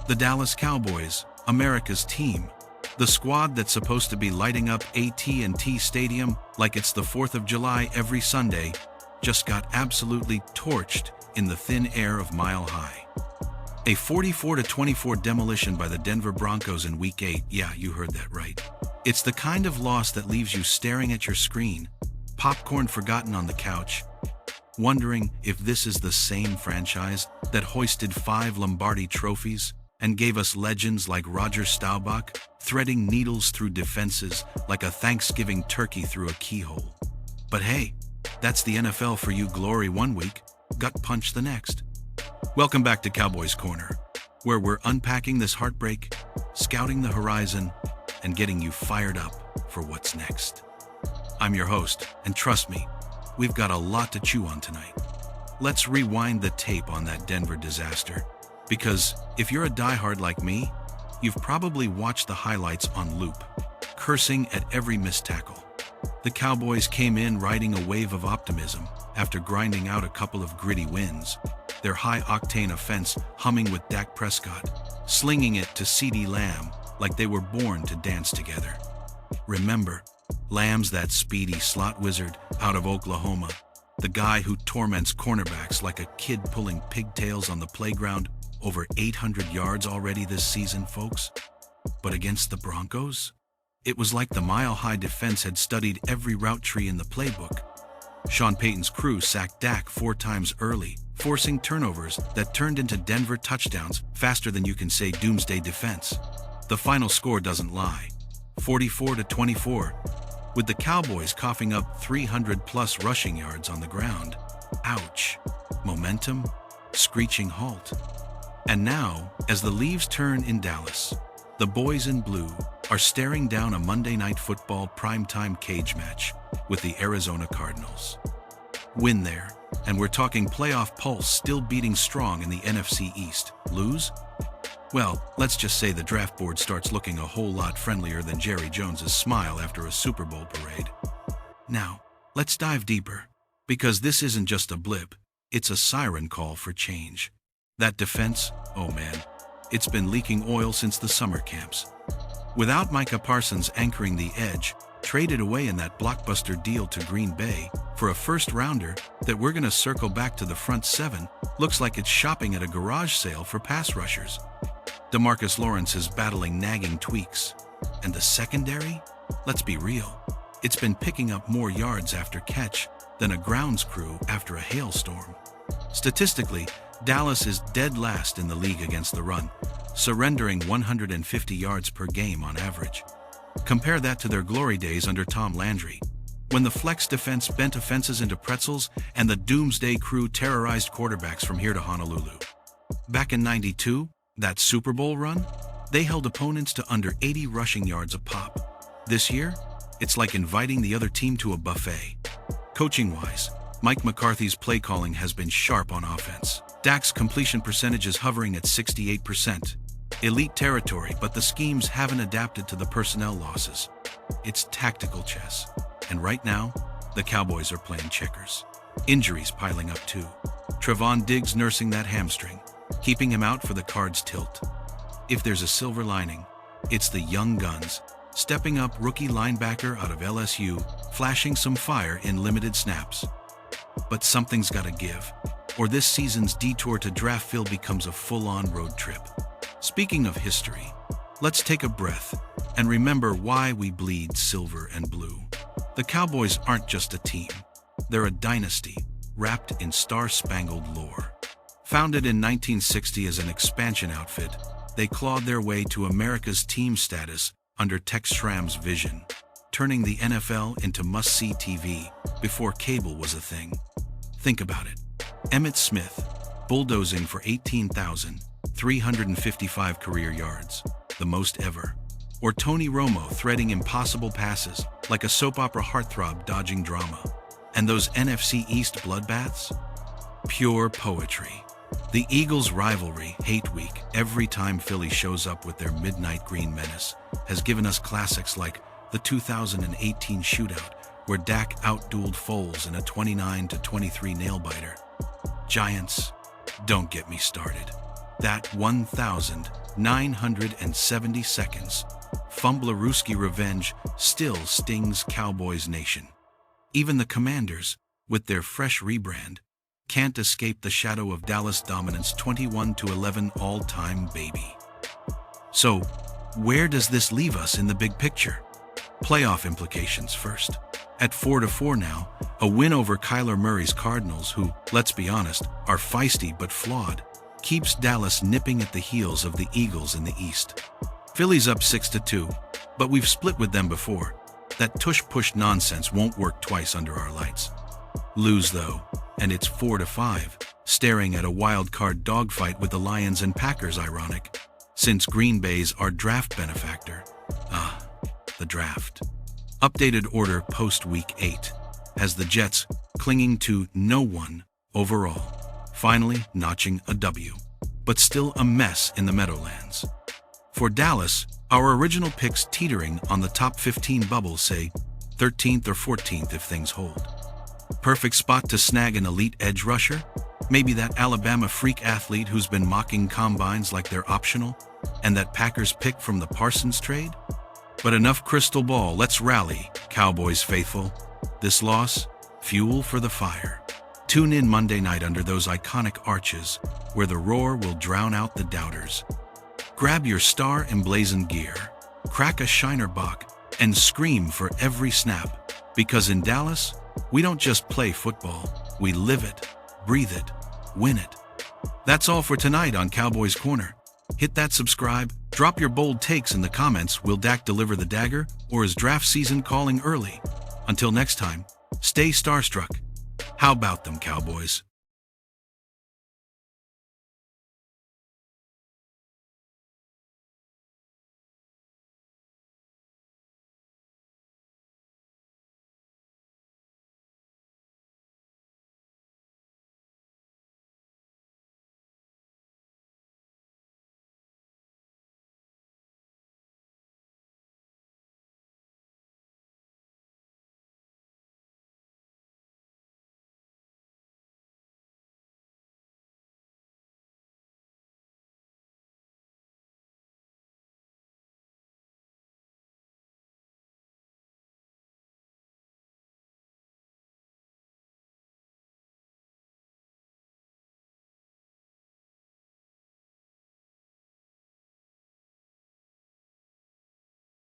The Dallas Cowboys, America's team. The squad that's supposed to be lighting up AT&T Stadium like it's the 4th of July every Sunday, just got absolutely torched in the thin air of Mile High. A 44-24 demolition by the Denver Broncos in Week 8, yeah, you heard that right. It's the kind of loss that leaves you staring at your screen, popcorn forgotten on the couch, wondering if this is the same franchise that hoisted 5 Lombardi trophies and gave us legends like Roger Staubach, threading needles through defenses like a Thanksgiving turkey through a keyhole. But hey, that's the NFL for you, glory one week, gut punch the next. Welcome back to Cowboys Corner, where we're unpacking this heartbreak, scouting the horizon, and getting you fired up for what's next. I'm your host, and trust me, we've got a lot to chew on tonight. Let's rewind the tape on that Denver disaster, because if you're a diehard like me, you've probably watched the highlights on loop, cursing at every missed tackle. The Cowboys came in riding a wave of optimism after grinding out a couple of gritty wins, their high-octane offense humming with Dak Prescott, slinging it to CeeDee Lamb like they were born to dance together. Remember, Lamb's that speedy slot wizard out of Oklahoma, the guy who torments cornerbacks like a kid pulling pigtails on the playground. Over 800 yards already this season, folks. But against the Broncos, it was like the mile-high defense had studied every route tree in the playbook. Sean Payton's crew sacked Dak 4 times early, forcing turnovers that turned into Denver touchdowns faster than you can say doomsday defense. The final score doesn't lie, 44-24, with the Cowboys coughing up 300-plus rushing yards on the ground. Ouch. Momentum, screeching halt. And now, as the leaves turn in Dallas, the boys in blue are staring down a Monday Night Football primetime cage match with the Arizona Cardinals. Win there, and we're talking playoff pulse still beating strong in the NFC East. Lose? Well, let's just say the draft board starts looking a whole lot friendlier than Jerry Jones's smile after a Super Bowl parade. Now, let's dive deeper, because this isn't just a blip, it's a siren call for change. That defense, oh man, it's been leaking oil since the summer camps. Without Micah Parsons anchoring the edge, traded away in that blockbuster deal to Green Bay for a first-rounder that we're going to circle back to the front 7, looks like it's shopping at a garage sale for pass rushers. DeMarcus Lawrence is battling nagging tweaks. And the secondary? Let's be real. It's been picking up more yards after catch than a grounds crew after a hailstorm. Statistically, Dallas is dead last in the league against the run, surrendering 150 yards per game on average. Compare that to their glory days under Tom Landry, when the flex defense bent offenses into pretzels and the doomsday crew terrorized quarterbacks from here to Honolulu. Back in '92, that Super Bowl run, they held opponents to under 80 rushing yards a pop. This year, it's like inviting the other team to a buffet. Coaching-wise, Mike McCarthy's play calling has been sharp on offense. Dak's completion percentage is hovering at 68%. Elite territory, but the schemes haven't adapted to the personnel losses. It's tactical chess. And right now, the Cowboys are playing checkers. Injuries piling up too. Trevon Diggs nursing that hamstring, keeping him out for the Cards tilt. If there's a silver lining, it's the young guns, stepping up rookie linebacker out of LSU, flashing some fire in limited snaps. But something's gotta give, or this season's detour to Draftville becomes a full-on road trip. Speaking of history, let's take a breath and remember why we bleed silver and blue. The Cowboys aren't just a team. They're a dynasty, wrapped in star-spangled lore. Founded in 1960 as an expansion outfit, they clawed their way to America's team status under Tex Schramm's vision, turning the NFL into must-see TV before cable was a thing. Think about it. Emmitt Smith, bulldozing for 18,355 career yards, the most ever. Or Tony Romo threading impossible passes like a soap opera heartthrob dodging drama. And those NFC East bloodbaths? Pure poetry. The Eagles' rivalry, Hate Week, every time Philly shows up with their midnight green menace, has given us classics like the 2018 shootout, where Dak outdueled Foles in a 29-23 nail-biter. Giants, don't get me started. That 1,970 seconds. Fumblerooski revenge still stings Cowboys Nation. Even the Commanders, with their fresh rebrand, can't escape the shadow of Dallas dominance 21-11 all-time baby. So, where does this leave us in the big picture? Playoff implications first. At 4-4 now, a win over Kyler Murray's Cardinals, who, let's be honest, are feisty but flawed, keeps Dallas nipping at the heels of the Eagles in the East. Philly's up 6-2, but we've split with them before. That tush-push nonsense won't work twice under our lights. Lose though, and it's 4-5, staring at a wild-card dogfight with the Lions and Packers. Ironic, since Green Bay's our draft benefactor. The draft. Updated order post-Week 8 has the Jets clinging to no one overall, finally notching a W, but still a mess in the Meadowlands. For Dallas, our original picks teetering on the top 15 bubble, say 13th or 14th if things hold. Perfect spot to snag an elite edge rusher? Maybe that Alabama freak athlete who's been mocking combines like they're optional, and that Packers pick from the Parsons trade? But enough crystal ball, let's rally, Cowboys faithful. This loss, fuel for the fire. Tune in Monday night under those iconic arches, where the roar will drown out the doubters. Grab your star emblazoned gear, crack a Shiner Bock, and scream for every snap, because in Dallas, we don't just play football, we live it, breathe it, win it. That's all for tonight on Cowboys Corner. Hit that subscribe, drop your bold takes in the comments. Will Dak deliver the dagger, or is draft season calling early? Until next time, stay starstruck. How about them, Cowboys?